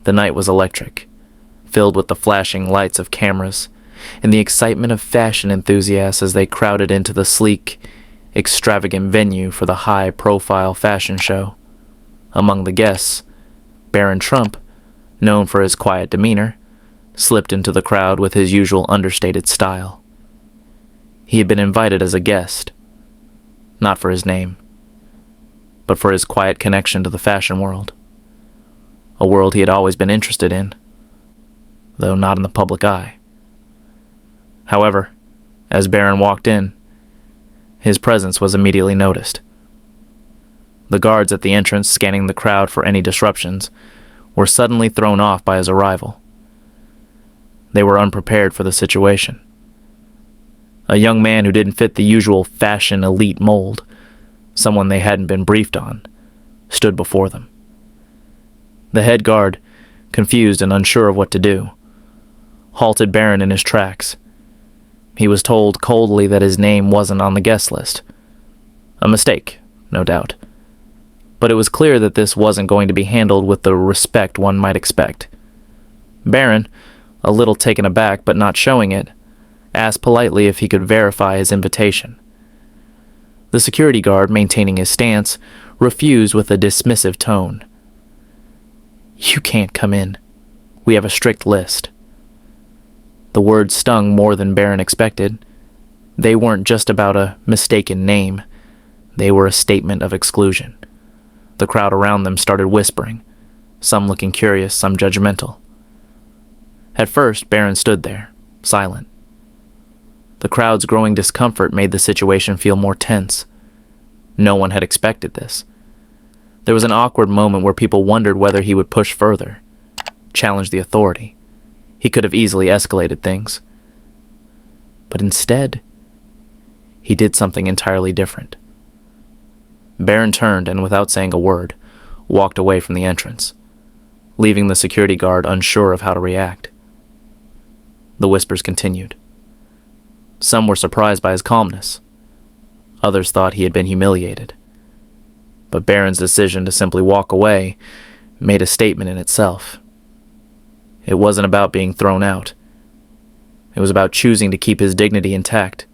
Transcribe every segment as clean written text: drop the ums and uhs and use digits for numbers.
The night was electric, filled with the flashing lights of cameras and the excitement of fashion enthusiasts as they crowded into the sleek, extravagant venue for the high-profile fashion show. Among the guests, Barron Trump, known for his quiet demeanor, slipped into the crowd with his usual understated style. He had been invited as a guest, not for his name, but for his quiet connection to the fashion world, a world he had always been interested in, though not in the public eye. However, as Barron walked in, his presence was immediately noticed. The guards at the entrance, scanning the crowd for any disruptions, were suddenly thrown off by his arrival. They were unprepared for the situation. A young man who didn't fit the usual fashion elite mold, someone they hadn't been briefed on, stood before them. The head guard, confused and unsure of what to do, halted Barron in his tracks. He was told coldly that his name wasn't on the guest list. A mistake, no doubt. But it was clear that this wasn't going to be handled with the respect one might expect. Barron, a little taken aback but not showing it, asked politely if he could verify his invitation. The security guard, maintaining his stance, refused with a dismissive tone. "You can't come in. We have a strict list." The words stung more than Barron expected. They weren't just about a mistaken name. They were a statement of exclusion. The crowd around them started whispering, some looking curious, some judgmental. At first, Barron stood there, silent. The crowd's growing discomfort made the situation feel more tense. No one had expected this. There was an awkward moment where people wondered whether he would push further, challenge the authority. He could have easily escalated things. But instead, he did something entirely different. Barron turned and, without saying a word, walked away from the entrance, leaving the security guard unsure of how to react. The whispers continued. Some were surprised by his calmness. Others thought he had been humiliated. But Barron's decision to simply walk away made a statement in itself. It wasn't about being thrown out. It was about choosing to keep his dignity intact,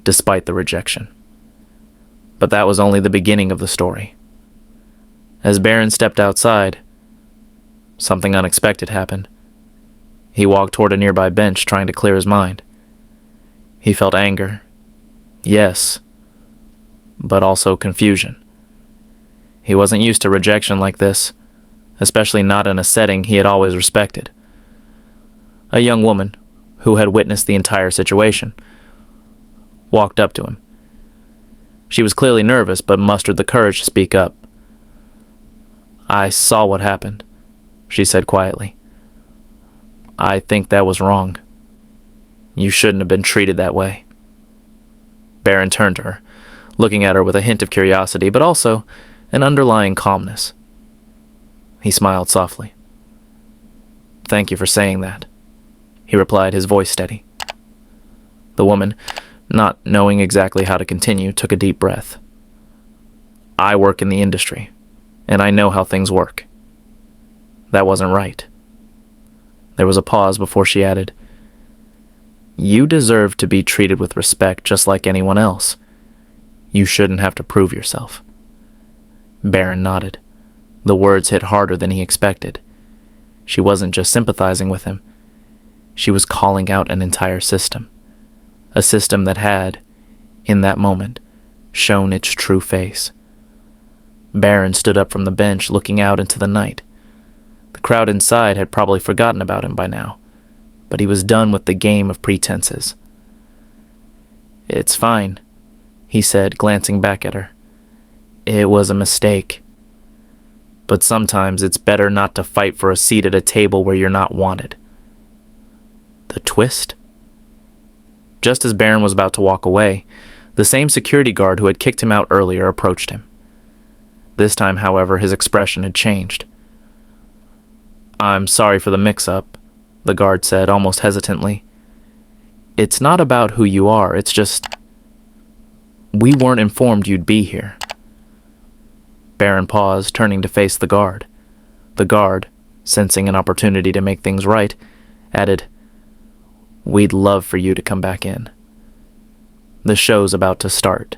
despite the rejection. But that was only the beginning of the story. As Barron stepped outside, something unexpected happened. He walked toward a nearby bench, trying to clear his mind. He felt anger, yes, but also confusion. He wasn't used to rejection like this, especially not in a setting he had always respected. A young woman, who had witnessed the entire situation, walked up to him. She was clearly nervous, but mustered the courage to speak up. "I saw what happened," she said quietly. "I think that was wrong. You shouldn't have been treated that way." Barron turned to her, looking at her with a hint of curiosity, but also an underlying calmness. He smiled softly. "Thank you for saying that," he replied, his voice steady. The woman, not knowing exactly how to continue, took a deep breath. "I work in the industry, and I know how things work. That wasn't right." There was a pause before she added, "You deserve to be treated with respect just like anyone else. You shouldn't have to prove yourself." Barron nodded. The words hit harder than he expected. She wasn't just sympathizing with him. She was calling out an entire system. A system that had, in that moment, shown its true face. Barron stood up from the bench, looking out into the night. The crowd inside had probably forgotten about him by now, but he was done with the game of pretenses. "It's fine," he said, glancing back at her. "It was a mistake. But sometimes it's better not to fight for a seat at a table where you're not wanted." The twist? Just as Barron was about to walk away, the same security guard who had kicked him out earlier approached him. This time, however, his expression had changed. "I'm sorry for the mix-up," the guard said, almost hesitantly. "It's not about who you are, it's just... we weren't informed you'd be here." Barron paused, turning to face the guard. The guard, sensing an opportunity to make things right, added, "We'd love for you to come back in. The show's about to start."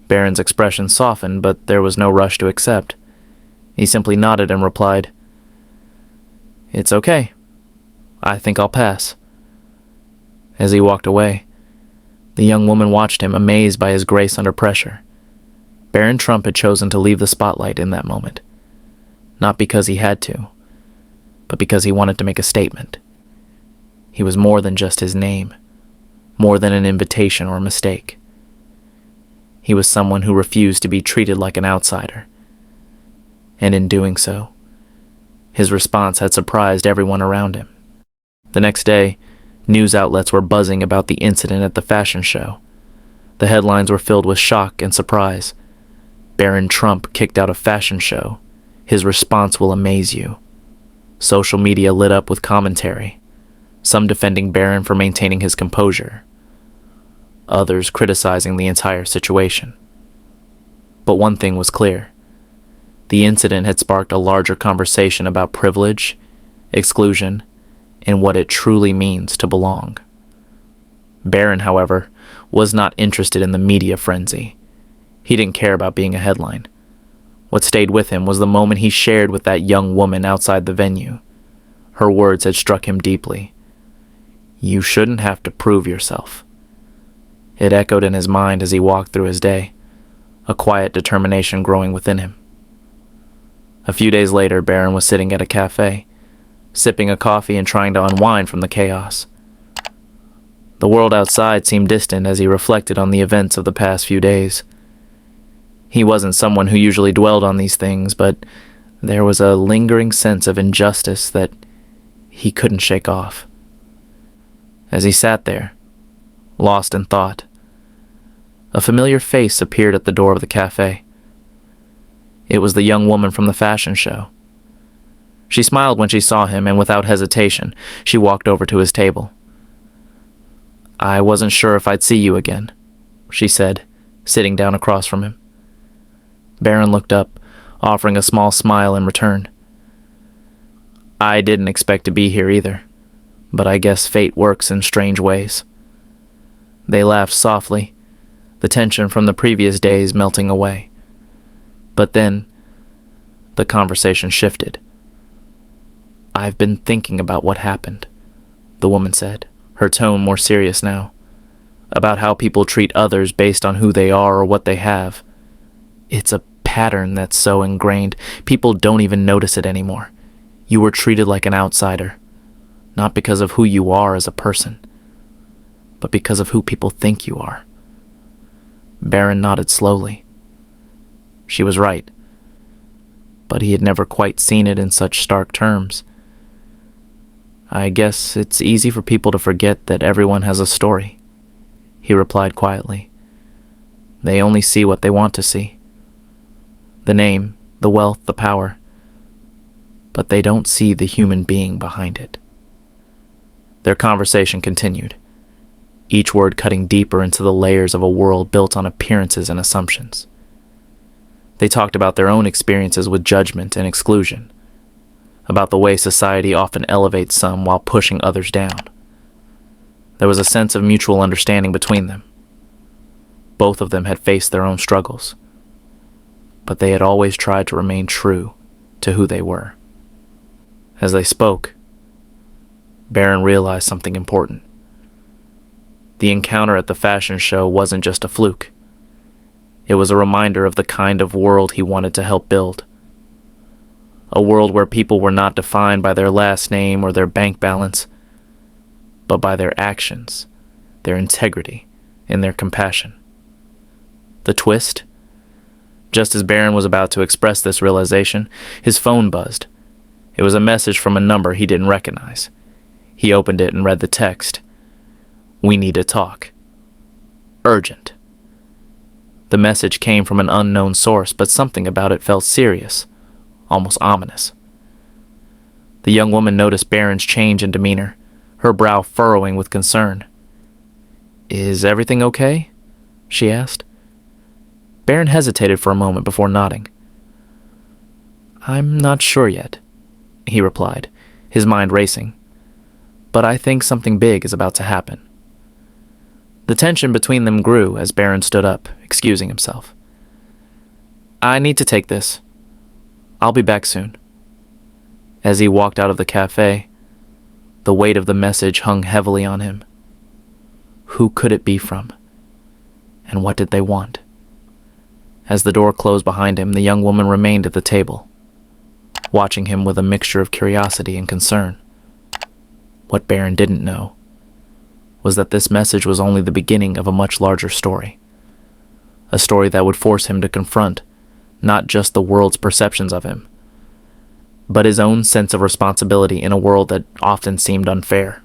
Barron's expression softened, but there was no rush to accept. He simply nodded and replied, "It's okay. I think I'll pass." As he walked away, the young woman watched him, amazed by his grace under pressure. Barron Trump had chosen to leave the spotlight in that moment, not because he had to, but because he wanted to make a statement. He was more than just his name, more than an invitation or a mistake. He was someone who refused to be treated like an outsider. And in doing so, his response had surprised everyone around him. The next day, news outlets were buzzing about the incident at the fashion show. The headlines were filled with shock and surprise. Barron Trump kicked out a fashion show. His response will amaze you. Social media lit up with commentary, some defending Barron for maintaining his composure, others criticizing the entire situation. But one thing was clear. The incident had sparked a larger conversation about privilege, exclusion, and what it truly means to belong. Barron, however, was not interested in the media frenzy. He didn't care about being a headline. What stayed with him was the moment he shared with that young woman outside the venue. Her words had struck him deeply. "You shouldn't have to prove yourself." It echoed in his mind as he walked through his day, a quiet determination growing within him. A few days later, Barron was sitting at a café, sipping a coffee and trying to unwind from the chaos. The world outside seemed distant as he reflected on the events of the past few days. He wasn't someone who usually dwelled on these things, but there was a lingering sense of injustice that he couldn't shake off. As he sat there, lost in thought, a familiar face appeared at the door of the cafe. It was the young woman from the fashion show. She smiled when she saw him, and without hesitation, she walked over to his table. "I wasn't sure if I'd see you again," she said, sitting down across from him. Barron looked up, offering a small smile in return. "I didn't expect to be here either, but I guess fate works in strange ways." They laughed softly, the tension from the previous days melting away. But then, the conversation shifted. "I've been thinking about what happened," the woman said, her tone more serious now, "about how people treat others based on who they are or what they have. It's a pattern that's so ingrained, people don't even notice it anymore. You were treated like an outsider, not because of who you are as a person, but because of who people think you are." Barron nodded slowly. She was right, but he had never quite seen it in such stark terms. "I guess it's easy for people to forget that everyone has a story," he replied quietly. "They only see what they want to see. The name, the wealth, the power, but they don't see the human being behind it." Their conversation continued, each word cutting deeper into the layers of a world built on appearances and assumptions. They talked about their own experiences with judgment and exclusion, about the way society often elevates some while pushing others down. There was a sense of mutual understanding between them. Both of them had faced their own struggles, but they had always tried to remain true to who they were. As they spoke, Barron realized something important. The encounter at the fashion show wasn't just a fluke. It was a reminder of the kind of world he wanted to help build. A world where people were not defined by their last name or their bank balance, but by their actions, their integrity, and their compassion. The twist? Just as Barron was about to express this realization, his phone buzzed. It was a message from a number he didn't recognize. He opened it and read the text. "We need to talk. Urgent." The message came from an unknown source, but something about it felt serious, almost ominous. The young woman noticed Barron's change in demeanor, her brow furrowing with concern. "Is everything okay?" she asked. Barron hesitated for a moment before nodding. "I'm not sure yet," he replied, his mind racing. "But I think something big is about to happen." The tension between them grew as Barron stood up, excusing himself. "I need to take this. I'll be back soon." As he walked out of the cafe, the weight of the message hung heavily on him. Who could it be from? And what did they want? As the door closed behind him, the young woman remained at the table, watching him with a mixture of curiosity and concern. What Barron didn't know was that this message was only the beginning of a much larger story. A story that would force him to confront not just the world's perceptions of him, but his own sense of responsibility in a world that often seemed unfair.